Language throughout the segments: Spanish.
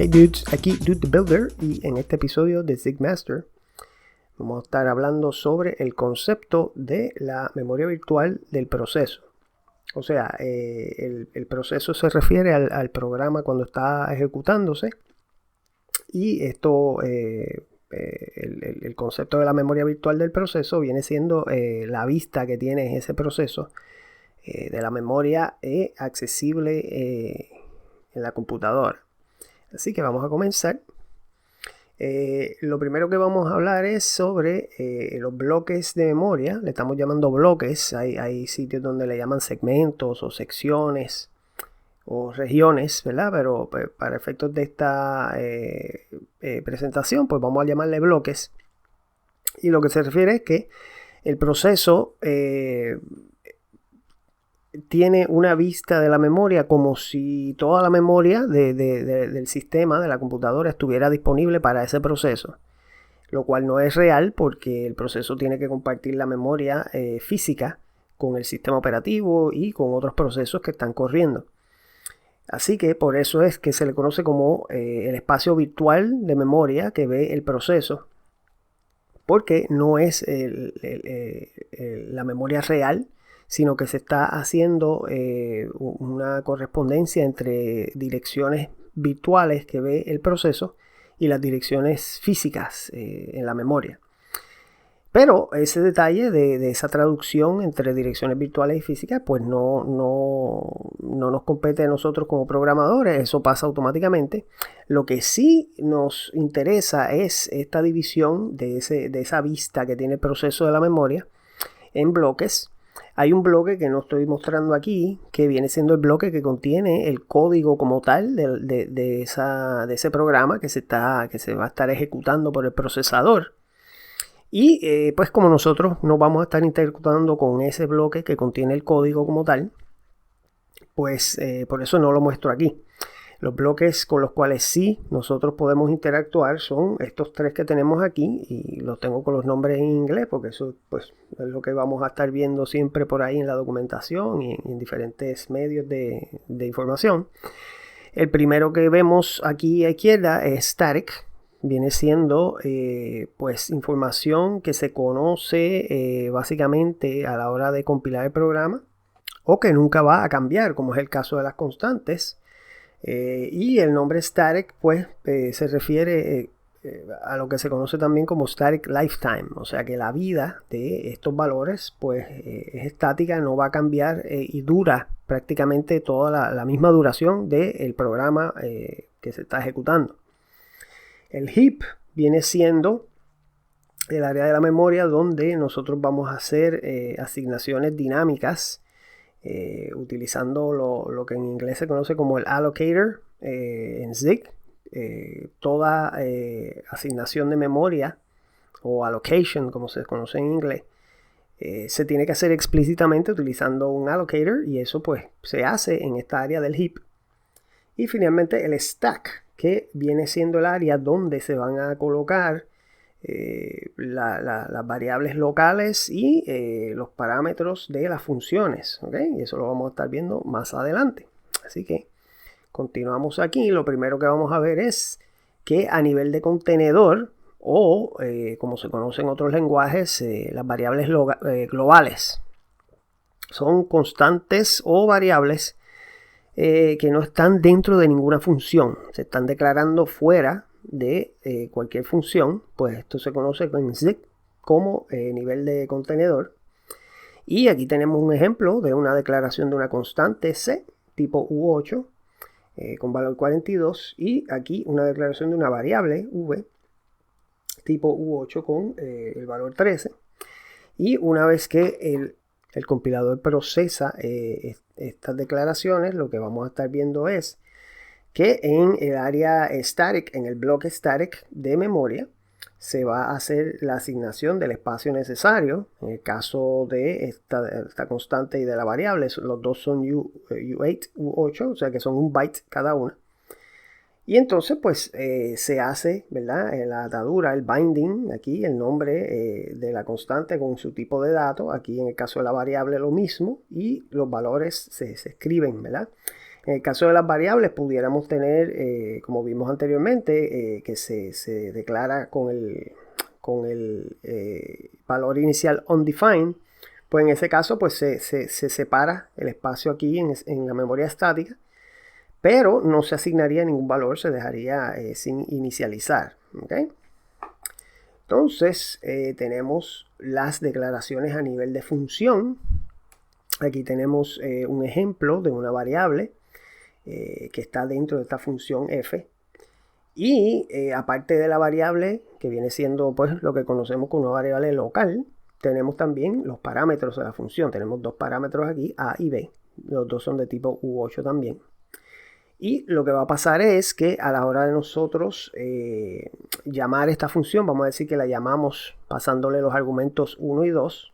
Hey dudes, aquí Dude the Builder y en este episodio de Zigmaster vamos a estar hablando sobre el concepto de la memoria virtual del proceso. O sea, el proceso se refiere al programa cuando está ejecutándose y esto, el concepto de la memoria virtual del proceso viene siendo la vista que tiene ese proceso de la memoria accesible en la computadora. Así que vamos a comenzar. Lo primero que vamos a hablar es sobre los bloques de memoria. Le estamos llamando bloques. Hay sitios donde le llaman segmentos o secciones o regiones, ¿verdad? Pero pues, para efectos de esta presentación, pues vamos a llamarle bloques. Y lo que se refiere es que el proceso tiene una vista de la memoria como si toda la memoria del sistema, de la computadora, estuviera disponible para ese proceso, lo cual no es real porque el proceso tiene que compartir la memoria física con el sistema operativo y con otros procesos que están corriendo. Así que por eso es que se le conoce como el espacio virtual de memoria que ve el proceso, porque no es la memoria real, sino que se está haciendo una correspondencia entre direcciones virtuales que ve el proceso y las direcciones físicas en la memoria. Pero ese detalle de esa traducción entre direcciones virtuales y físicas, pues no nos compete a nosotros como programadores, eso pasa automáticamente. Lo que sí nos interesa es esta división de esa vista que tiene el proceso de la memoria en bloques. Hay un bloque que no estoy mostrando aquí, que viene siendo el bloque que contiene el código como tal de ese programa que se va a estar ejecutando por el procesador. Y pues como nosotros no vamos a estar interactuando con ese bloque que contiene el código como tal, pues por eso no lo muestro aquí. Los bloques con los cuales sí nosotros podemos interactuar son estos tres que tenemos aquí y los tengo con los nombres en inglés porque eso pues, es lo que vamos a estar viendo siempre por ahí en la documentación y en diferentes medios de información. El primero que vemos aquí a izquierda es static. Viene siendo pues información que se conoce básicamente a la hora de compilar el programa o que nunca va a cambiar, como es el caso de las constantes. Y el nombre static pues se refiere a lo que se conoce también como static lifetime, o sea que la vida de estos valores pues es estática, no va a cambiar y dura prácticamente toda la misma duración del programa que se está ejecutando. El heap viene siendo el área de la memoria donde nosotros vamos a hacer asignaciones dinámicas utilizando lo que en inglés se conoce como el allocator en Zig. Toda asignación de memoria o allocation, como se conoce en inglés, se tiene que hacer explícitamente utilizando un allocator y eso pues se hace en esta área del heap. Y finalmente el stack, que viene siendo el área donde se van a colocar las variables locales y los parámetros de las funciones, ¿okay? Y eso lo vamos a estar viendo más adelante. Así que continuamos aquí. Lo primero que vamos a ver es que a nivel de contenedor o como se conoce en otros lenguajes, las variables globales son constantes o variables que no están dentro de ninguna función, se están declarando fuera de cualquier función, pues esto se conoce en Zig como nivel de contenedor. Y aquí tenemos un ejemplo de una declaración de una constante C tipo U8 con valor 42 y aquí una declaración de una variable V tipo U8 con el valor 13. Y una vez que el compilador procesa estas declaraciones, lo que vamos a estar viendo es que en el área static, en el bloque static de memoria, se va a hacer la asignación del espacio necesario. En el caso de esta constante y de la variable, los dos son U8, U8, o sea que son un byte cada una. Y entonces pues se hace, ¿verdad? La atadura, el binding, aquí el nombre de la constante con su tipo de dato, aquí en el caso de la variable lo mismo y los valores se escriben, ¿verdad? En el caso de las variables pudiéramos tener, como vimos anteriormente, que se declara con el valor inicial undefined. Pues en ese caso pues se separa el espacio aquí en la memoria estática, pero no se asignaría ningún valor, se dejaría sin inicializar. ¿Okay? Entonces tenemos las declaraciones a nivel de función. Aquí tenemos un ejemplo de una variable que está dentro de esta función f. Y aparte de la variable, que viene siendo pues lo que conocemos como una variable local, tenemos también los parámetros de la función. Tenemos dos parámetros aquí, a y b. Los dos son de tipo U8 también. Y lo que va a pasar es que a la hora de nosotros llamar esta función, vamos a decir que la llamamos pasándole los argumentos 1 y 2,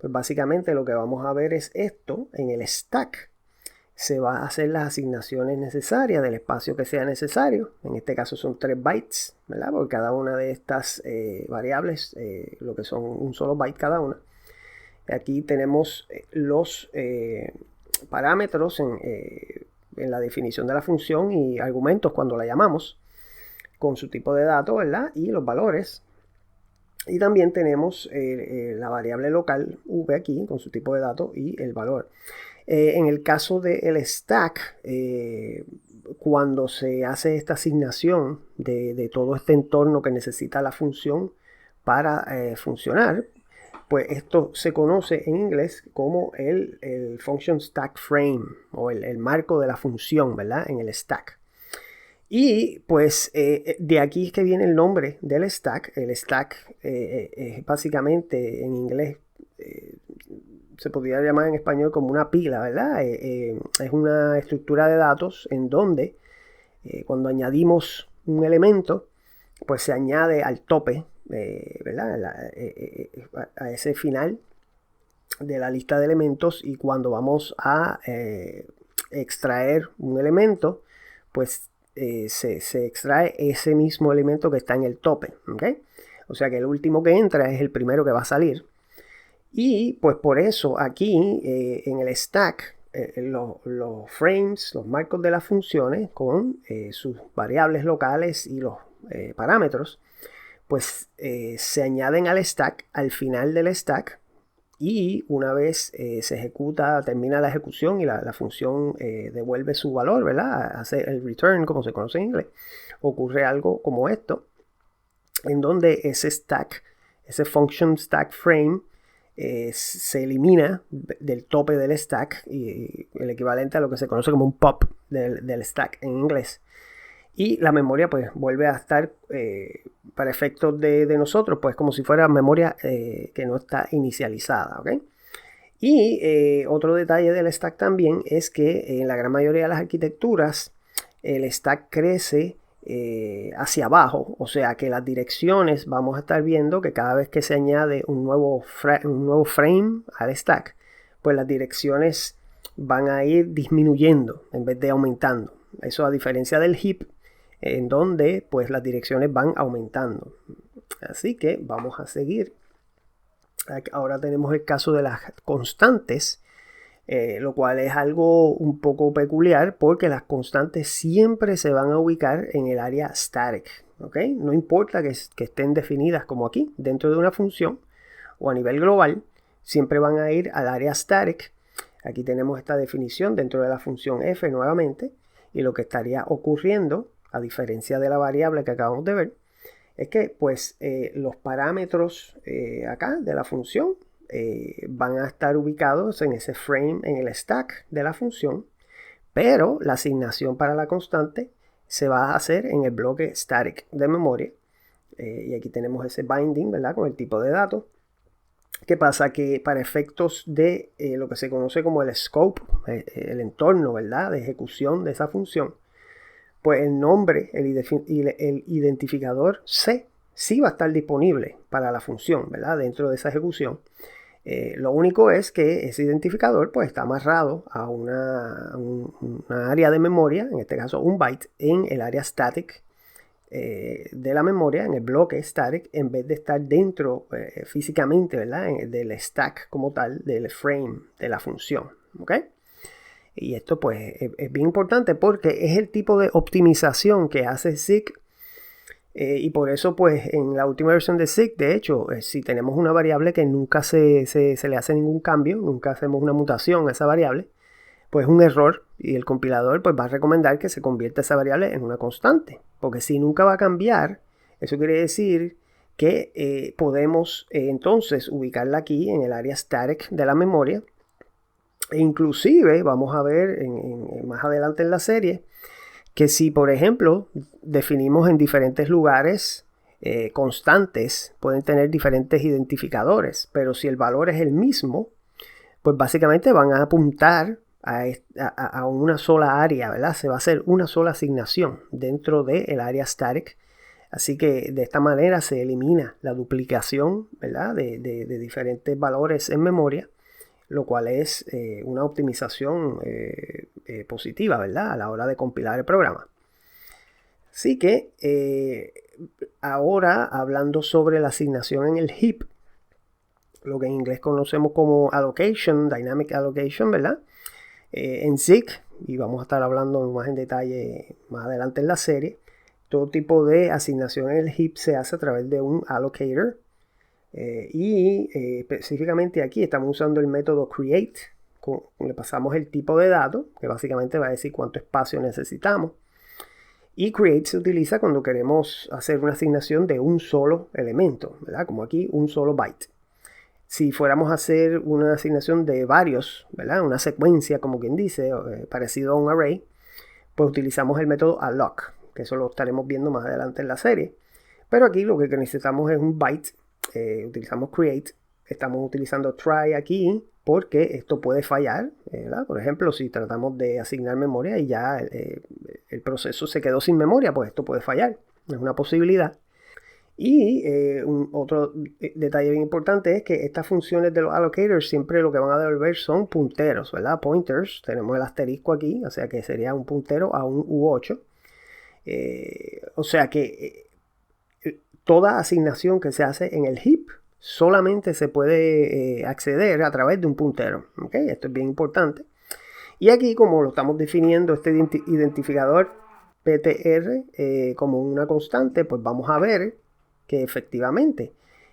pues básicamente lo que vamos a ver es esto. En el stack se va a hacer las asignaciones necesarias del espacio que sea necesario. En este caso son 3 bytes, ¿verdad? Porque cada una de estas variables, lo que son un solo byte cada una. Aquí tenemos los parámetros en la definición de la función y argumentos cuando la llamamos, con su tipo de datos, ¿verdad? Y los valores. Y también tenemos la variable local v aquí, con su tipo de datos y el valor. En el caso del stack, cuando se hace esta asignación de todo este entorno que necesita la función para funcionar, pues esto se conoce en inglés como el function stack frame, o el marco de la función, ¿verdad? En el stack. Y pues de aquí es que viene el nombre del stack. El stack es básicamente en inglés, se podría llamar en español como una pila, ¿verdad? Es una estructura de datos en donde cuando añadimos un elemento, pues se añade al tope, ¿verdad? A ese final de la lista de elementos, y cuando vamos a extraer un elemento, pues se extrae ese mismo elemento que está en el tope. ¿Okay? O sea que el último que entra es el primero que va a salir. Y pues por eso aquí en el stack los frames, los marcos de las funciones con sus variables locales y los parámetros, pues se añaden al stack al final del stack, y una vez se ejecuta, termina la ejecución y la función devuelve su valor, ¿verdad? Hace el return, como se conoce en inglés. Ocurre algo como esto, en donde ese stack, ese function stack frame, se elimina del tope del stack, y el equivalente a lo que se conoce como un pop del stack en inglés. Y la memoria pues vuelve a estar para efectos de nosotros, pues como si fuera memoria que no está inicializada. ¿Okay? Y otro detalle del stack también es que en la gran mayoría de las arquitecturas el stack crece hacia abajo, o sea que las direcciones, vamos a estar viendo que cada vez que se añade un nuevo frame al stack, pues las direcciones van a ir disminuyendo en vez de aumentando. Eso a diferencia del heap, en donde pues las direcciones van aumentando. Así que vamos a seguir. Ahora tenemos el caso de las constantes, lo cual es algo un poco peculiar, porque las constantes siempre se van a ubicar en el área static. ¿Okay? No importa que estén definidas como aquí, dentro de una función o a nivel global, siempre van a ir al área static. Aquí tenemos esta definición dentro de la función f nuevamente, y lo que estaría ocurriendo, a diferencia de la variable que acabamos de ver, es que pues los parámetros acá de la función van a estar ubicados en ese frame, en el stack de la función, pero la asignación para la constante se va a hacer en el bloque static de memoria. Y aquí tenemos ese binding, ¿verdad? Con el tipo de datos. ¿Qué pasa? Que para efectos de lo que se conoce como el scope, el entorno, ¿verdad? De ejecución de esa función, pues el nombre, el identificador C, sí va a estar disponible para la función, ¿verdad? Dentro de esa ejecución. Lo único es que ese identificador pues está amarrado a una área de memoria, en este caso un byte, en el área static de la memoria, en el bloque static, en vez de estar dentro físicamente, ¿verdad? Del stack como tal, del frame de la función. ¿Okay? Y esto pues es bien importante porque es el tipo de optimización que hace Zeek. Y por eso pues en la última versión de Zeek, de hecho, si tenemos una variable que nunca se le hace ningún cambio, nunca hacemos una mutación a esa variable, pues es un error y el compilador pues va a recomendar que se convierta esa variable en una constante. Porque si nunca va a cambiar, eso quiere decir que podemos entonces ubicarla aquí en el área static de la memoria. E inclusive vamos a ver más adelante en la serie que si por ejemplo definimos en diferentes lugares constantes, pueden tener diferentes identificadores, pero si el valor es el mismo, pues básicamente van a apuntar a una sola área, ¿verdad? Se va a hacer una sola asignación dentro del área static. Así que de esta manera se elimina la duplicación, ¿verdad? de diferentes valores en memoria, lo cual es una optimización positiva, ¿verdad? A la hora de compilar el programa. Así que ahora hablando sobre la asignación en el heap, lo que en inglés conocemos como allocation, dynamic allocation, ¿verdad? En Zeek, y vamos a estar hablando más en detalle más adelante en la serie, todo tipo de asignación en el heap se hace a través de un allocator. Específicamente aquí estamos usando el método create. Le pasamos el tipo de dato, que básicamente va a decir cuánto espacio necesitamos. Y create se utiliza cuando queremos hacer una asignación de un solo elemento, ¿verdad? Como aquí, un solo byte. Si fuéramos a hacer una asignación de varios, ¿verdad? Una secuencia, como quien dice, parecido a un array, pues utilizamos el método alloc, que eso lo estaremos viendo más adelante en la serie. Pero aquí lo que necesitamos es un byte. Utilizamos create, estamos utilizando try aquí porque esto puede fallar, ¿verdad? Por ejemplo, si tratamos de asignar memoria y ya el proceso se quedó sin memoria, pues esto puede fallar, es una posibilidad. Y otro detalle bien importante es que estas funciones de los allocators siempre lo que van a devolver son punteros, ¿verdad? Pointers, tenemos el asterisco aquí, o sea que sería un puntero a un U8. O sea que toda asignación que se hace en el heap solamente se puede acceder a través de un puntero. ¿Okay? Esto es bien importante. Y aquí, como lo estamos definiendo este identificador PTR como una constante, pues vamos a ver que efectivamente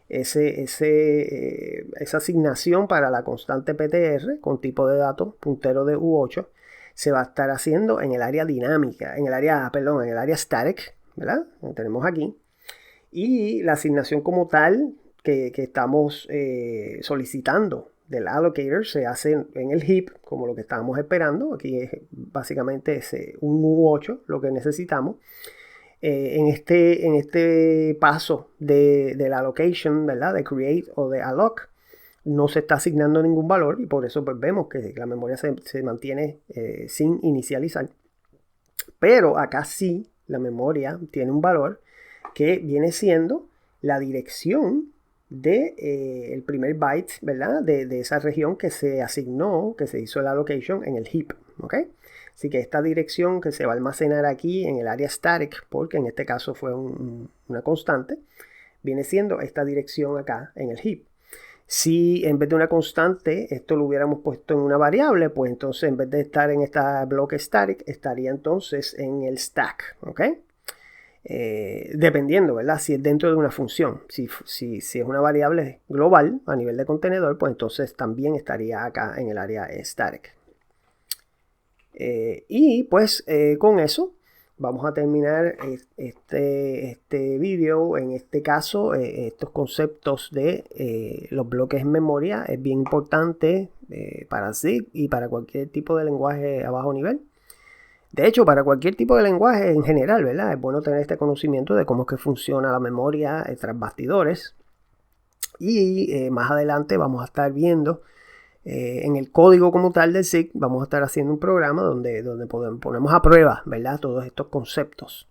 esa asignación para la constante PTR con tipo de datos puntero de U8 se va a estar haciendo en el área dinámica, en el área static, ¿verdad? Lo tenemos aquí. Y la asignación como tal que estamos solicitando del allocator se hace en el heap, como lo que estábamos esperando. Aquí es básicamente un U8 lo que necesitamos. En este paso de la allocation, ¿verdad? De create o de alloc, no se está asignando ningún valor y por eso pues vemos que la memoria se mantiene sin inicializar. Pero acá sí la memoria tiene un valor que viene siendo la dirección del primer byte, ¿verdad? De esa región que se asignó, que se hizo la allocation en el heap, ¿ok? Así que esta dirección que se va a almacenar aquí en el área static, porque en este caso fue una constante, viene siendo esta dirección acá en el heap. Si en vez de una constante esto lo hubiéramos puesto en una variable, pues entonces en vez de estar en esta bloque static, estaría entonces en el stack, ¿ok? Dependiendo, ¿verdad? Si es dentro de una función. Si es una variable global a nivel de contenedor, pues entonces también estaría acá en el área static. Y pues con eso vamos a terminar este vídeo. En este caso, estos conceptos de los bloques en memoria es bien importante para Zeek y para cualquier tipo de lenguaje a bajo nivel. De hecho, para cualquier tipo de lenguaje en general, ¿verdad? Es bueno tener este conocimiento de cómo es que funciona la memoria tras bastidores. Y más adelante vamos a estar viendo en el código como tal del Zeek, vamos a estar haciendo un programa donde ponemos a prueba, ¿verdad? Todos estos conceptos.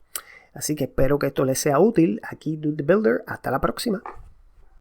Así que espero que esto les sea útil. Aquí Dude the Builder. Hasta la próxima.